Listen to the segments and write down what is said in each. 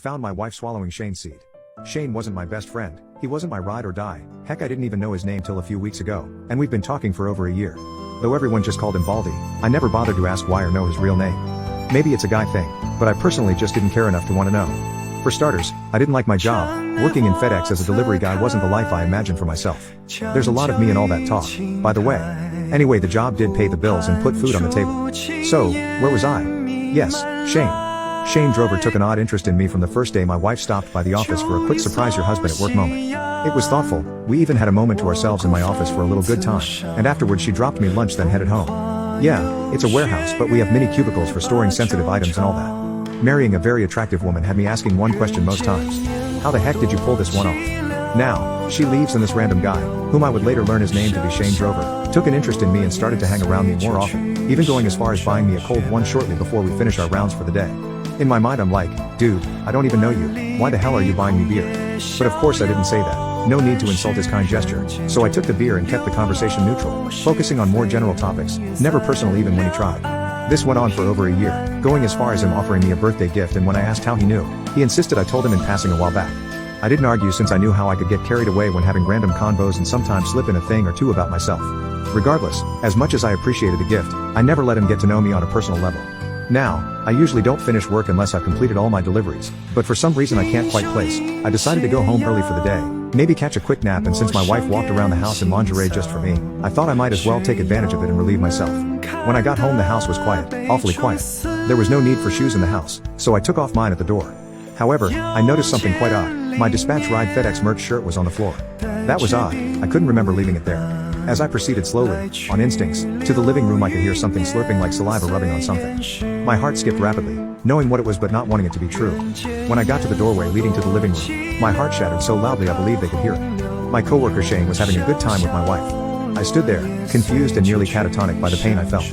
found my wife swallowing Shane's seed. Shane wasn't my best friend, he wasn't my ride or die, heck I didn't even know his name till a few weeks ago, and we've been talking for over a year. Though everyone just called him Baldy, I never bothered to ask why or know his real name. Maybe it's a guy thing, but I personally just didn't care enough to want to know. For starters, I didn't like my job. Working in FedEx as a delivery guy wasn't the life I imagined for myself. There's a lot of me and all that talk, by the way. Anyway, the job did pay the bills and put food on the table. So, where was I? Yes, Shane. Shane Drover took an odd interest in me from the first day my wife stopped by the office for a quick surprise your husband at work moment. It was thoughtful, we even had a moment to ourselves in my office for a little good time, and afterwards she dropped me lunch then headed home. Yeah, it's a warehouse but we have many cubicles for storing sensitive items and all that. Marrying a very attractive woman had me asking one question most times. How the heck did you pull this one off? Now, she leaves and this random guy, whom I would later learn his name to be Shane Drover, took an interest in me and started to hang around me more often, even going as far as buying me a cold one shortly before we finish our rounds for the day. In my mind I'm like, dude, I don't even know you, why the hell are you buying me beer? But of course I didn't say that, no need to insult his kind gesture, so I took the beer and kept the conversation neutral, focusing on more general topics, never personal even when he tried. This went on for over a year, going as far as him offering me a birthday gift, and when I asked how he knew, he insisted I told him in passing a while back. I didn't argue since I knew how I could get carried away when having random convos and sometimes slip in a thing or two about myself. Regardless, as much as I appreciated the gift, I never let him get to know me on a personal level. Now, I usually don't finish work unless I've completed all my deliveries, but for some reason I can't quite place, I decided to go home early for the day, maybe catch a quick nap, and since my wife walked around the house in lingerie just for me, I thought I might as well take advantage of it and relieve myself. When I got home the house was quiet, awfully quiet. There was no need for shoes in the house, so I took off mine at the door. However, I noticed something quite odd. My dispatch ride FedEx merch shirt was on the floor. That was odd, I couldn't remember leaving it there. As I proceeded slowly, on instincts, to the living room I could hear something slurping like saliva rubbing on something. My heart skipped rapidly, knowing what it was but not wanting it to be true. When I got to the doorway leading to the living room, my heart shattered so loudly I believed they could hear it. My coworker Shane was having a good time with my wife. I stood there, confused and nearly catatonic by the pain I felt.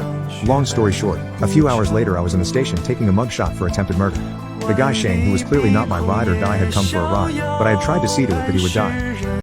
Long story short, a few hours later I was in the station taking a mugshot for attempted murder. The guy Shane, who was clearly not my ride or die, had come for a ride, but I had tried to see to it that he would die.